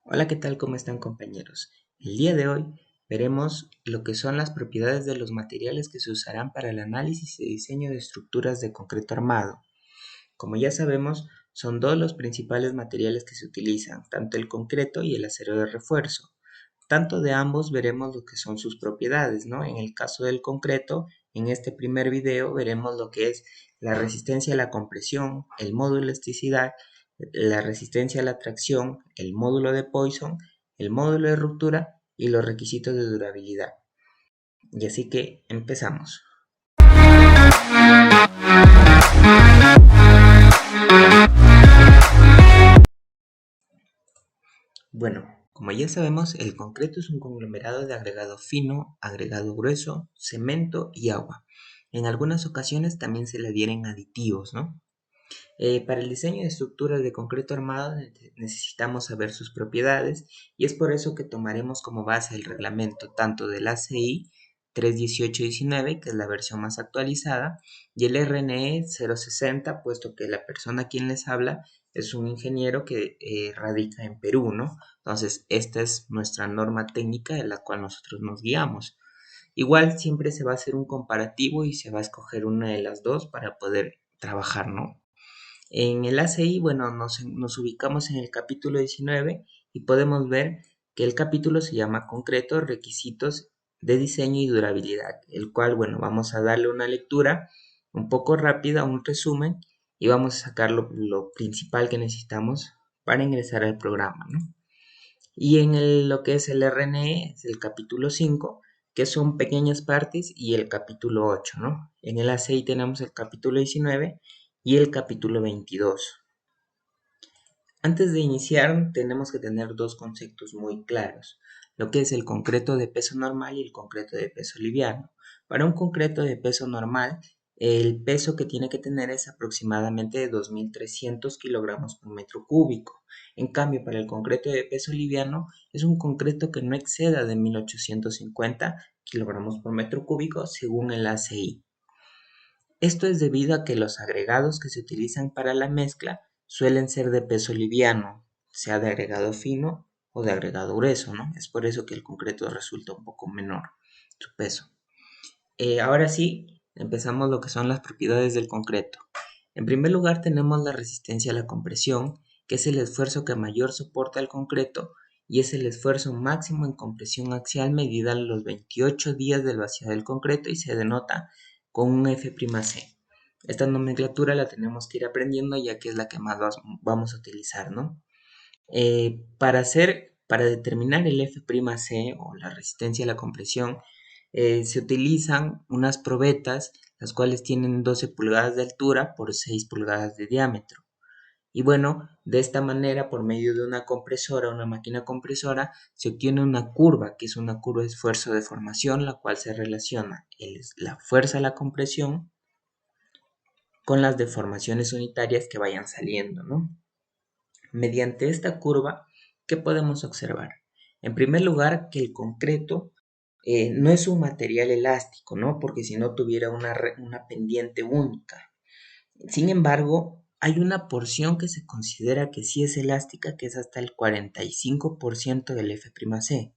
Hola, ¿qué tal? ¿Cómo están, compañeros? El día de hoy veremos lo que son las propiedades de los materiales que se usarán para el análisis y diseño de estructuras de concreto armado. Como ya sabemos, son dos los principales materiales que se utilizan, tanto el concreto y el acero de refuerzo. Tanto de ambos veremos lo que son sus propiedades, ¿no? En el caso del concreto, en este primer video veremos lo que es la resistencia a la compresión, el módulo de elasticidad, la resistencia a la tracción, el módulo de Poisson, el módulo de ruptura y los requisitos de durabilidad. Y así que empezamos. Bueno, como ya sabemos, el concreto es un conglomerado de agregado fino, agregado grueso, cemento y agua. En algunas ocasiones también se le adhieren aditivos, ¿no? Para el diseño de estructuras de concreto armado necesitamos saber sus propiedades y es por eso que tomaremos como base el reglamento tanto del ACI 31819, que es la versión más actualizada, y el RNE 060, puesto que la persona a quien les habla es un ingeniero que radica en Perú, ¿no? Entonces, esta es nuestra norma técnica de la cual nosotros nos guiamos. Igual siempre se va a hacer un comparativo y se va a escoger una de las dos para poder trabajar, ¿no? En el ACI, bueno, nos ubicamos en el capítulo 19 y podemos ver que el capítulo se llama Concreto, Requisitos de Diseño y Durabilidad, el cual, bueno, vamos a darle una lectura un poco rápida, un resumen, y vamos a sacar lo principal que necesitamos para ingresar al programa, ¿no? Y en lo que es el RNE, es el capítulo 5, que son pequeñas partes, y el capítulo 8, ¿no? En el ACI tenemos el capítulo 19 y el capítulo 22. Antes de iniciar, tenemos que tener dos conceptos muy claros, lo que es el concreto de peso normal y el concreto de peso liviano. Para un concreto de peso normal, el peso que tiene que tener es aproximadamente de 2.300 kilogramos por metro cúbico. En cambio, para el concreto de peso liviano, es un concreto que no exceda de 1.850 kilogramos por metro cúbico según el ACI. Esto es debido a que los agregados que se utilizan para la mezcla suelen ser de peso liviano, sea de agregado fino o de agregado grueso, ¿no? Es por eso que el concreto resulta un poco menor su peso. Ahora sí, empezamos lo que son las propiedades del concreto. En primer lugar tenemos la resistencia a la compresión, que es el esfuerzo que mayor soporta el concreto y es el esfuerzo máximo en compresión axial medida a los 28 días del vaciado del concreto y se denota con un F'C. Esta nomenclatura la tenemos que ir aprendiendo ya que es la que más vamos a utilizar, ¿no? Para determinar el F'C o la resistencia a la compresión, se utilizan unas probetas, las cuales tienen 12 pulgadas de altura por 6 pulgadas de diámetro. Y bueno, de esta manera, por medio de una compresora, una máquina compresora, se obtiene una curva, que es una curva de esfuerzo de formación, la cual se relaciona la fuerza a la compresión con las deformaciones unitarias que vayan saliendo, ¿no? Mediante esta curva, ¿qué podemos observar? En primer lugar, que el concreto no es un material elástico, ¿no? Porque si no tuviera una pendiente única. Sin embargo, hay una porción que se considera que sí es elástica, que es hasta el 45% del F'C.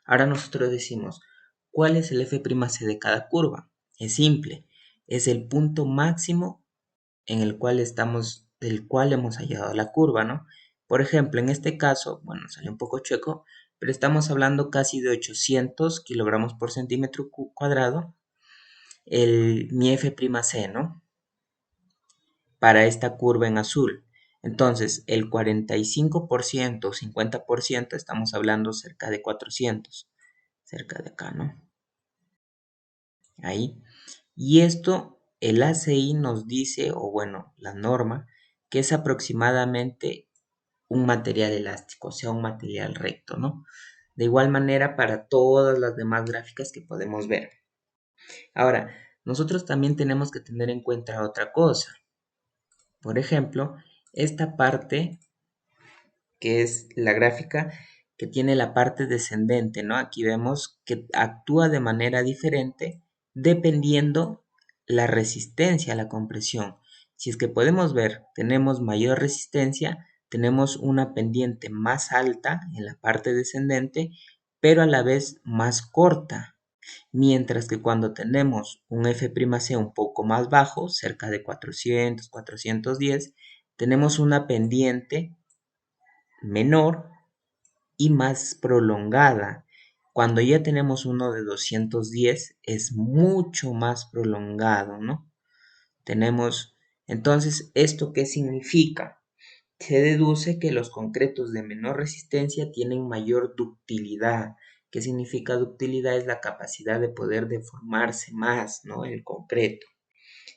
Ahora nosotros decimos, ¿cuál es el F'C de cada curva? Es simple, es el punto máximo en el cual del cual hemos hallado la curva, ¿no? Por ejemplo, en este caso, bueno, salió un poco chueco, pero estamos hablando casi de 800 kilogramos por centímetro cuadrado, mi F'C, ¿no? Para esta curva en azul. Entonces, el 45% o 50% estamos hablando cerca de 400, cerca de acá, ¿no? Ahí. Y esto, el ACI nos dice, o bueno, la norma, que es aproximadamente un material elástico, o sea, un material recto, ¿no? De igual manera para todas las demás gráficas que podemos ver. Ahora, nosotros también tenemos que tener en cuenta otra cosa. Por ejemplo, esta parte que es la gráfica que tiene la parte descendente, ¿no? Aquí vemos que actúa de manera diferente dependiendo la resistencia a la compresión. Si es que podemos ver, tenemos mayor resistencia, tenemos una pendiente más alta en la parte descendente, pero a la vez más corta. Mientras que cuando tenemos un F'C un poco más bajo, cerca de 400, 410, tenemos una pendiente menor y más prolongada. Cuando ya tenemos uno de 210 es mucho más prolongado, ¿no? Tenemos, entonces, ¿esto qué significa? Se deduce que los concretos de menor resistencia tienen mayor ductilidad. ¿Qué significa ductilidad? Es la capacidad de poder deformarse más, ¿no? El concreto.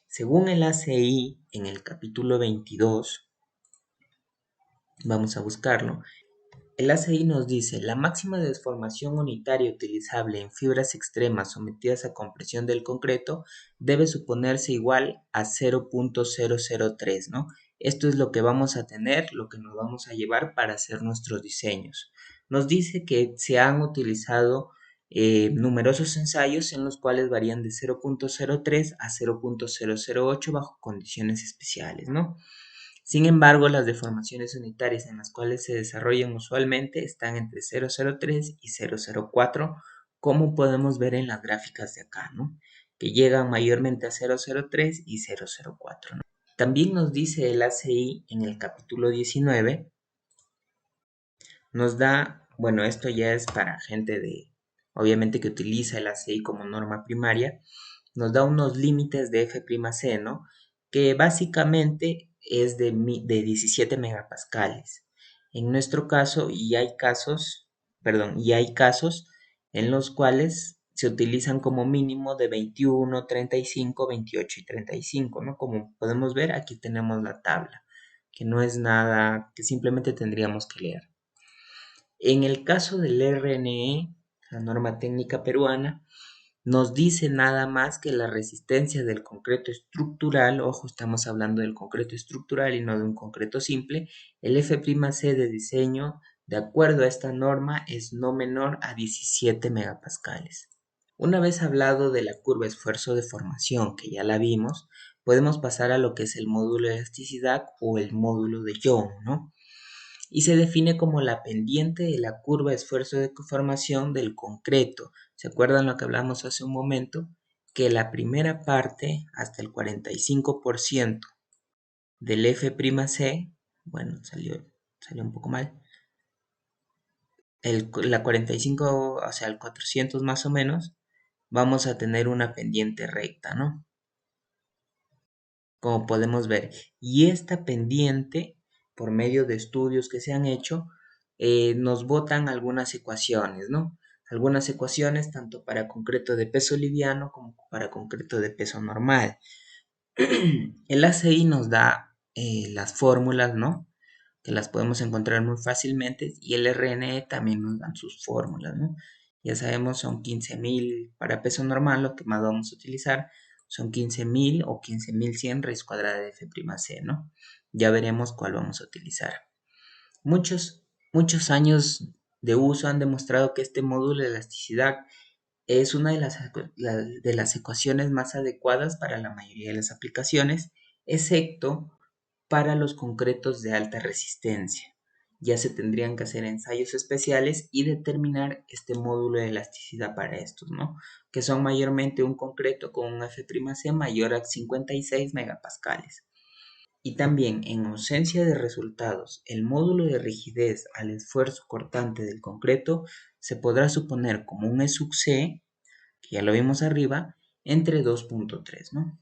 Según el ACI, en el capítulo 22, vamos a buscarlo, el ACI nos dice, la máxima deformación unitaria utilizable en fibras extremas sometidas a compresión del concreto debe suponerse igual a 0.003, ¿no? Esto es lo que vamos a tener, lo que nos vamos a llevar para hacer nuestros diseños. Nos dice que se han utilizado numerosos ensayos en los cuales varían de 0.03 a 0.008 bajo condiciones especiales, ¿no? Sin embargo, las deformaciones unitarias en las cuales se desarrollan usualmente están entre 0,03 y 0,04, como podemos ver en las gráficas de acá, ¿no? Que llegan mayormente a 0,03 y 0,04, ¿no? También nos dice el ACI en el capítulo 19, nos da, bueno, esto ya es para gente obviamente que utiliza el ACI como norma primaria, nos da unos límites de F'C, ¿no? Que básicamente es de 17 megapascales. En nuestro caso, y hay casos en los cuales se utilizan como mínimo de 21, 35, 28 y 35, ¿no? Como podemos ver, aquí tenemos la tabla, que no es nada que simplemente tendríamos que leer. En el caso del RNE, la norma técnica peruana, nos dice nada más que la resistencia del concreto estructural, ojo, estamos hablando del concreto estructural y no de un concreto simple, el F'C de diseño, de acuerdo a esta norma, es no menor a 17 megapascales. Una vez hablado de la curva esfuerzo-deformación, que ya la vimos, podemos pasar a lo que es el módulo de elasticidad o el módulo de Young, ¿no? Y se define como la pendiente de la curva de esfuerzo de formación del concreto. ¿Se acuerdan lo que hablamos hace un momento? Que la primera parte, hasta el 45% del F'C, bueno, salió un poco mal, la 45, o sea, el 400 más o menos, vamos a tener una pendiente recta, ¿no? Como podemos ver. Y esta pendiente, por medio de estudios que se han hecho, nos botan algunas ecuaciones, ¿no? Algunas ecuaciones tanto para concreto de peso liviano como para concreto de peso normal. El ACI nos da las fórmulas, ¿no? Que las podemos encontrar muy fácilmente, y el RNE también nos dan sus fórmulas, ¿no? Ya sabemos, son 15.000 para peso normal, lo que más vamos a utilizar son 15.000 o 15.100 raíz cuadrada de F'C, ¿no? Ya veremos cuál vamos a utilizar. Muchos años de uso han demostrado que este módulo de elasticidad es una de las ecuaciones más adecuadas para la mayoría de las aplicaciones, excepto para los concretos de alta resistencia. Ya se tendrían que hacer ensayos especiales y determinar este módulo de elasticidad para estos, ¿no? Que son mayormente un concreto con un F'C mayor a 56 megapascales. Y también, en ausencia de resultados, el módulo de rigidez al esfuerzo cortante del concreto se podrá suponer como un E sub C, que ya lo vimos arriba, entre 2.3, ¿no?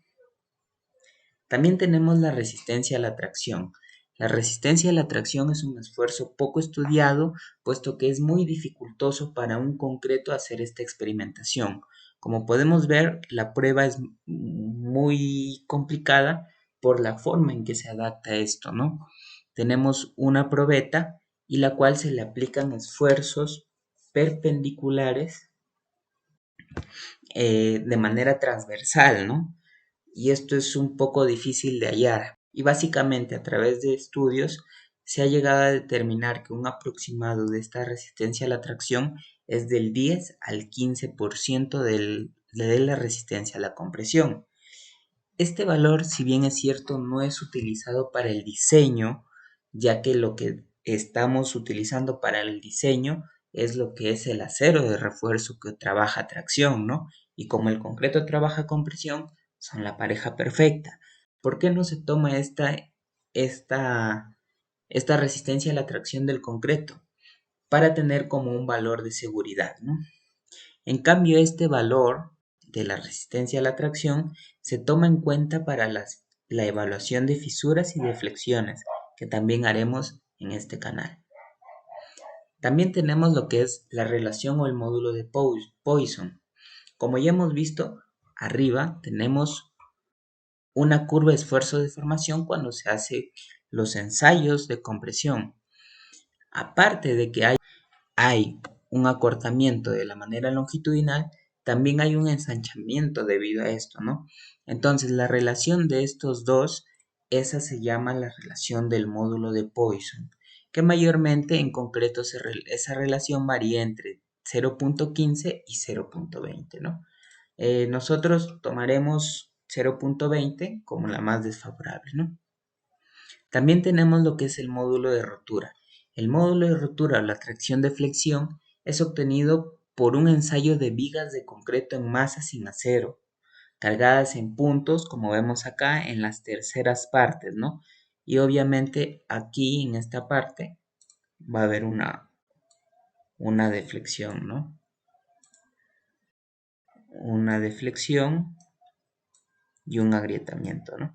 También tenemos la resistencia a la tracción. La resistencia a la tracción es un esfuerzo poco estudiado, puesto que es muy dificultoso para un concreto hacer esta experimentación. Como podemos ver, la prueba es muy complicada por la forma en que se adapta esto, ¿no? Tenemos una probeta y la cual se le aplican esfuerzos perpendiculares de manera transversal, ¿no? Y esto es un poco difícil de hallar. Y básicamente a través de estudios se ha llegado a determinar que un aproximado de esta resistencia a la tracción es del 10 al 15% de la resistencia a la compresión. Este valor, si bien es cierto, no es utilizado para el diseño ya que lo que estamos utilizando para el diseño es lo que es el acero de refuerzo que trabaja a tracción, ¿no? Y como el concreto trabaja con presión, son la pareja perfecta. ¿Por qué no se toma esta, esta resistencia a la tracción del concreto? Para tener como un valor de seguridad, ¿no? En cambio, este valor de la resistencia a la tracción se toma en cuenta para la evaluación de fisuras y de flexiones, que también haremos en este canal. También tenemos lo que es la relación o el módulo de Poisson. Como ya hemos visto, arriba tenemos una curva de esfuerzo de formación cuando se hace los ensayos de compresión. Aparte de que hay un acortamiento de la manera longitudinal, también hay un ensanchamiento debido a esto, ¿no? Entonces, la relación de estos dos, esa se llama la relación del módulo de Poisson, que mayormente en concreto esa relación varía entre 0.15 y 0.20, ¿no? Nosotros tomaremos 0.20 como la más desfavorable, ¿no? También tenemos lo que es el módulo de rotura. El módulo de rotura o la tracción de flexión es obtenido por un ensayo de vigas de concreto en masa sin acero, cargadas en puntos, como vemos acá, en las terceras partes, ¿no? Y obviamente aquí en esta parte va a haber una deflexión, ¿no? Una deflexión y un agrietamiento, ¿no?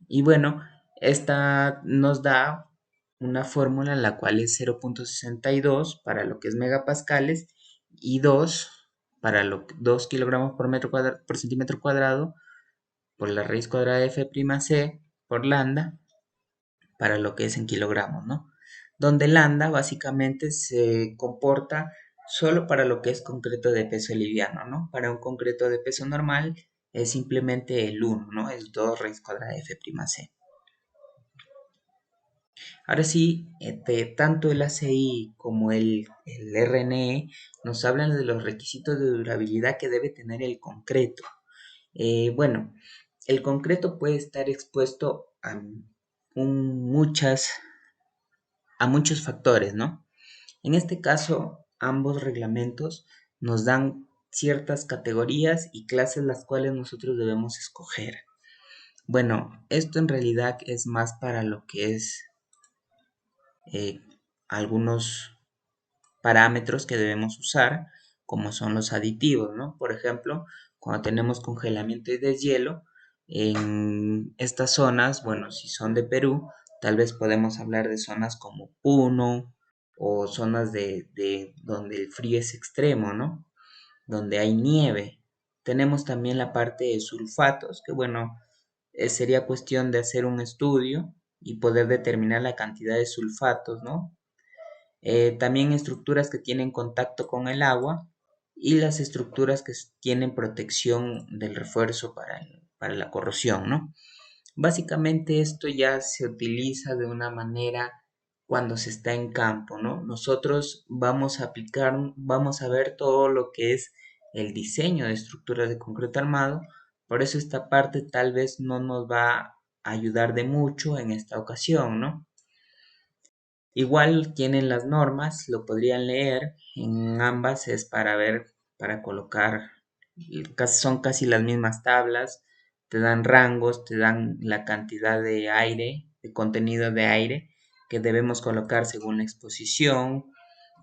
Y bueno, esta nos da una fórmula en la cual es 0.62 para lo que es megapascales y 2 para 2 kilogramos por metro cuadrado, por centímetro cuadrado por la raíz cuadrada de F'(c) por lambda para lo que es en kilogramos, ¿no? Donde lambda básicamente se comporta solo para lo que es concreto de peso liviano, ¿no? Para un concreto de peso normal es simplemente el 1, ¿no? Es 2 raíz cuadrada de F'(c). Ahora sí, tanto el ACI como el RNE nos hablan de los requisitos de durabilidad que debe tener el concreto. Bueno, el concreto puede estar expuesto muchas, a muchos factores, ¿no? En este caso, ambos reglamentos nos dan ciertas categorías y clases las cuales nosotros debemos escoger. Bueno, esto en realidad es más para lo que es eh, algunos parámetros que debemos usar, como son los aditivos, ¿no? Por ejemplo, cuando tenemos congelamiento y deshielo, en estas zonas, bueno, si son de Perú, tal vez podemos hablar de zonas como Puno o zonas de donde el frío es extremo, ¿no? Donde hay nieve. Tenemos también la parte de sulfatos, que bueno, sería cuestión de hacer un estudio y poder determinar la cantidad de sulfatos, ¿no? También estructuras que tienen contacto con el agua y las estructuras que tienen protección del refuerzo para la corrosión, ¿no? Básicamente esto ya se utiliza de una manera cuando se está en campo, ¿no? Nosotros vamos a aplicar, vamos a ver todo lo que es el diseño de estructuras de concreto armado, por eso esta parte tal vez no nos va a ayudar de mucho en esta ocasión, ¿no? Igual tienen las normas, lo podrían leer, en ambas es para ver, para colocar, son casi las mismas tablas, te dan rangos, te dan la cantidad de aire, de contenido de aire que debemos colocar según la exposición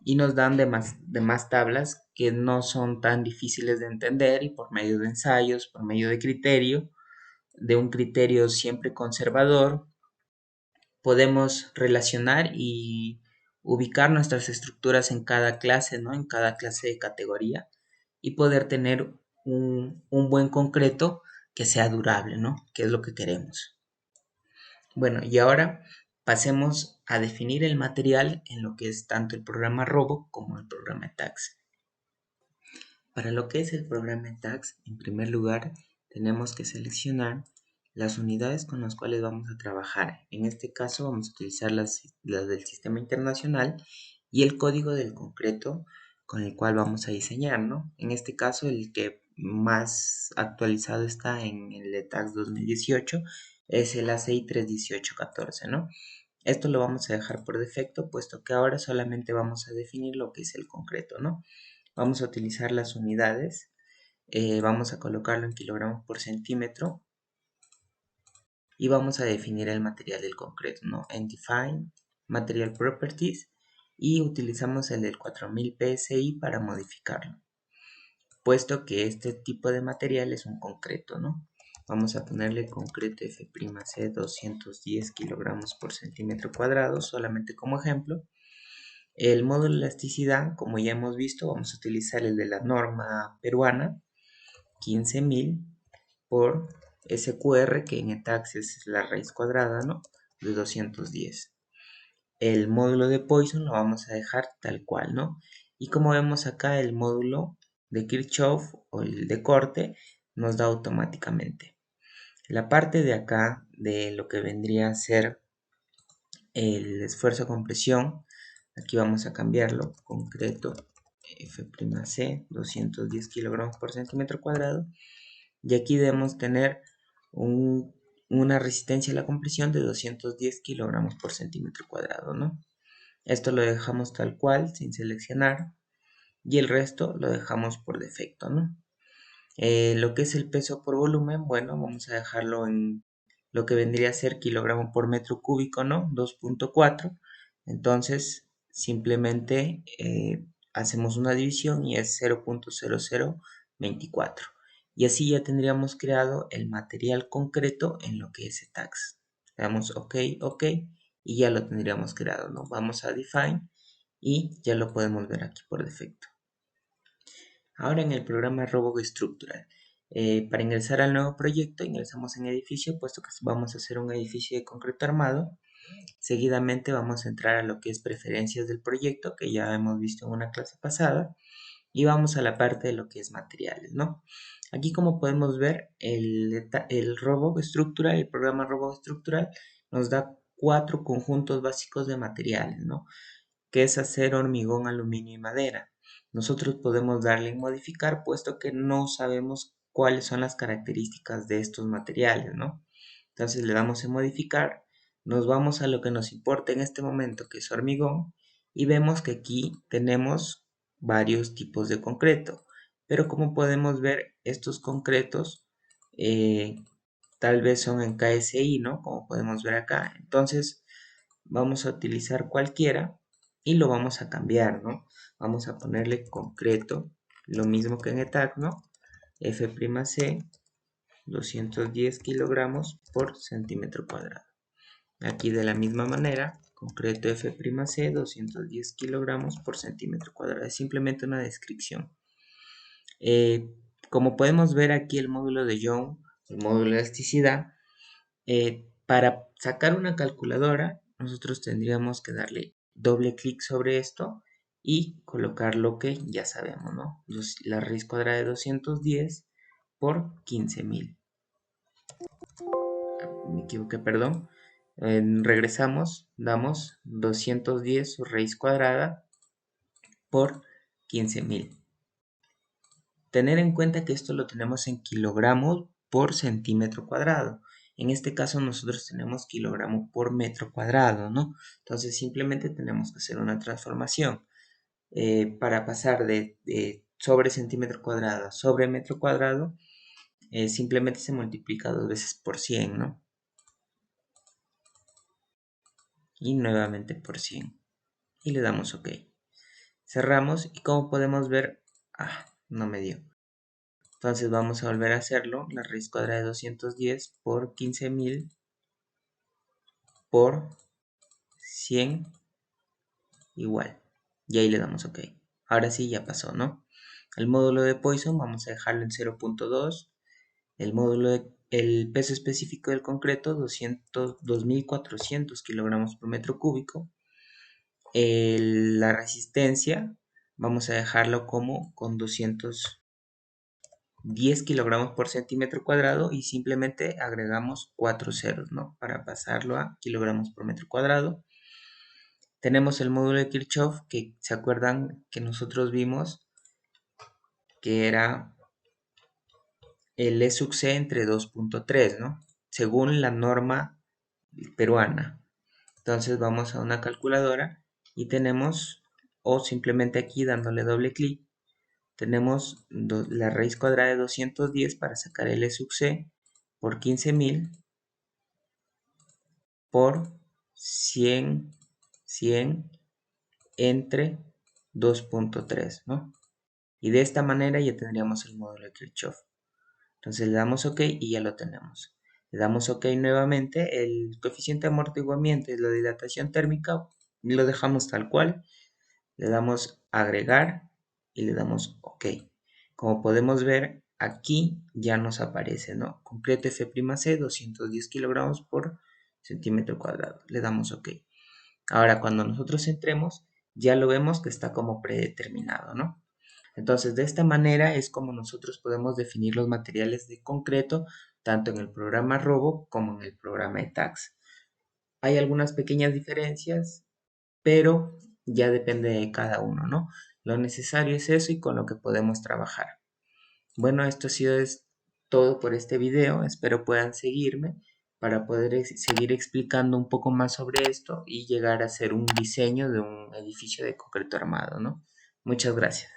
y nos dan demás tablas que no son tan difíciles de entender y por medio de ensayos, por medio de un criterio siempre conservador, podemos relacionar y ubicar nuestras estructuras en cada clase, ¿no? En cada clase de categoría y poder tener un buen concreto que sea durable, ¿no? Que es lo que queremos. Bueno, y ahora pasemos a definir el material en lo que es tanto el programa Robo como el programa TAX. Para lo que es el programa TAX, en primer lugar, tenemos que seleccionar las unidades con las cuales vamos a trabajar. En este caso vamos a utilizar las del sistema internacional y el código del concreto con el cual vamos a diseñar, ¿no? En este caso el que más actualizado está en el TAX 2018 es el ACI 31814, ¿no? Esto lo vamos a dejar por defecto, puesto que ahora solamente vamos a definir lo que es el concreto, ¿no? Vamos a utilizar las unidades, vamos a colocarlo en kilogramos por centímetro y vamos a definir el material del concreto, ¿no? En Define, Material Properties, y utilizamos el del 4000 PSI para modificarlo, puesto que este tipo de material es un concreto, ¿no? Vamos a ponerle concreto F'C 210 kilogramos por centímetro cuadrado, solamente como ejemplo. El módulo de elasticidad, como ya hemos visto, vamos a utilizar el de la norma peruana, 15.000 por SQR, que en ETAX es la raíz cuadrada, ¿no? De 210. El módulo de Poisson lo vamos a dejar tal cual, ¿no? Y como vemos acá, el módulo de Kirchhoff o el de corte nos da automáticamente. La parte de acá de lo que vendría a ser el esfuerzo de compresión, aquí vamos a cambiarlo, concreto F'C 210 kilogramos por centímetro cuadrado, y aquí debemos tener una resistencia a la compresión de 210 kilogramos por centímetro cuadrado, ¿no? Esto lo dejamos tal cual, sin seleccionar, y el resto lo dejamos por defecto, ¿no? Lo que es el peso por volumen, bueno, vamos a dejarlo en lo que vendría a ser kilogramo por metro cúbico, ¿no? 2.4. Entonces, simplemente hacemos una división y es 0.0024. Y así ya tendríamos creado el material concreto en lo que es ETAX. Le damos OK, OK, y ya lo tendríamos creado, ¿no? Vamos a Define y ya lo podemos ver aquí por defecto. Ahora en el programa Robot Structural, para ingresar al nuevo proyecto, ingresamos en edificio, puesto que vamos a hacer un edificio de concreto armado. Seguidamente vamos a entrar a lo que es preferencias del proyecto, que ya hemos visto en una clase pasada, y vamos a la parte de lo que es materiales, ¿no? Aquí, como podemos ver, el Robot Structural, el programa Robot Structural, nos da 4 conjuntos básicos de materiales, ¿no? Que es acero, hormigón, aluminio y madera. Nosotros podemos darle en modificar, puesto que no sabemos cuáles son las características de estos materiales, ¿no? Entonces le damos en modificar, nos vamos a lo que nos importa en este momento, que es hormigón, y vemos que aquí tenemos varios tipos de concreto, pero como podemos ver, estos concretos tal vez son en KSI, ¿no? Como podemos ver acá. Entonces vamos a utilizar cualquiera y lo vamos a cambiar, ¿no? Vamos a ponerle concreto, lo mismo que en ETAC, ¿no? F'C 210 kilogramos por centímetro cuadrado. Aquí de la misma manera, concreto F'C 210 kilogramos por centímetro cuadrado. Es simplemente una descripción. Como podemos ver aquí el módulo de Young, el módulo de elasticidad, para sacar una calculadora, nosotros tendríamos que darle doble clic sobre esto y colocar lo que ya sabemos, ¿no? La raíz cuadrada de 210 por 15.000. Me equivoqué, perdón. Regresamos, damos 210 su raíz cuadrada por 15.000. Tener en cuenta que esto lo tenemos en kilogramos por centímetro cuadrado. En este caso nosotros tenemos kilogramo por metro cuadrado, ¿no? Entonces simplemente tenemos que hacer una transformación. Para pasar de sobre centímetro cuadrado sobre metro cuadrado, simplemente se multiplica 2 veces por 100, ¿no? Y nuevamente por 100. Y le damos OK. Cerramos y como podemos ver, no me dio. Entonces vamos a volver a hacerlo, la raíz cuadrada de 210 por 15.000 por 100 igual. Y ahí le damos OK. Ahora sí ya pasó, ¿no? El módulo de Poisson vamos a dejarlo en 0.2. El peso específico del concreto 2.400 kilogramos por metro cúbico. La resistencia vamos a dejarlo como con 210 kilogramos por centímetro cuadrado y simplemente agregamos 4 ceros, ¿no? Para pasarlo a kilogramos por metro cuadrado. Tenemos el módulo de Kirchhoff, que se acuerdan que nosotros vimos que era el E sub C entre 2.3, ¿no? Según la norma peruana. Entonces vamos a una calculadora y tenemos, o simplemente aquí dándole doble clic, tenemos la raíz cuadrada de 210 para sacar el E sub c por 15.000 por 100 entre 2.3, ¿no? Y de esta manera ya tendríamos el módulo de Kirchhoff. Entonces le damos OK y ya lo tenemos. Le damos OK nuevamente, el coeficiente de amortiguamiento y la dilatación térmica lo dejamos tal cual. Le damos agregar y le damos OK. Como podemos ver, aquí ya nos aparece, ¿no? Concreto F'C, 210 kilogramos por centímetro cuadrado. Le damos OK. Ahora, cuando nosotros entremos, ya lo vemos que está como predeterminado, ¿no? Entonces, de esta manera es como nosotros podemos definir los materiales de concreto, tanto en el programa Robo como en el programa ETAX. Hay algunas pequeñas diferencias, pero ya depende de cada uno, ¿no? Lo necesario es eso y con lo que podemos trabajar. Bueno, esto ha sido todo por este video. Espero puedan seguirme para poder seguir explicando un poco más sobre esto y llegar a hacer un diseño de un edificio de concreto armado, ¿no? Muchas gracias.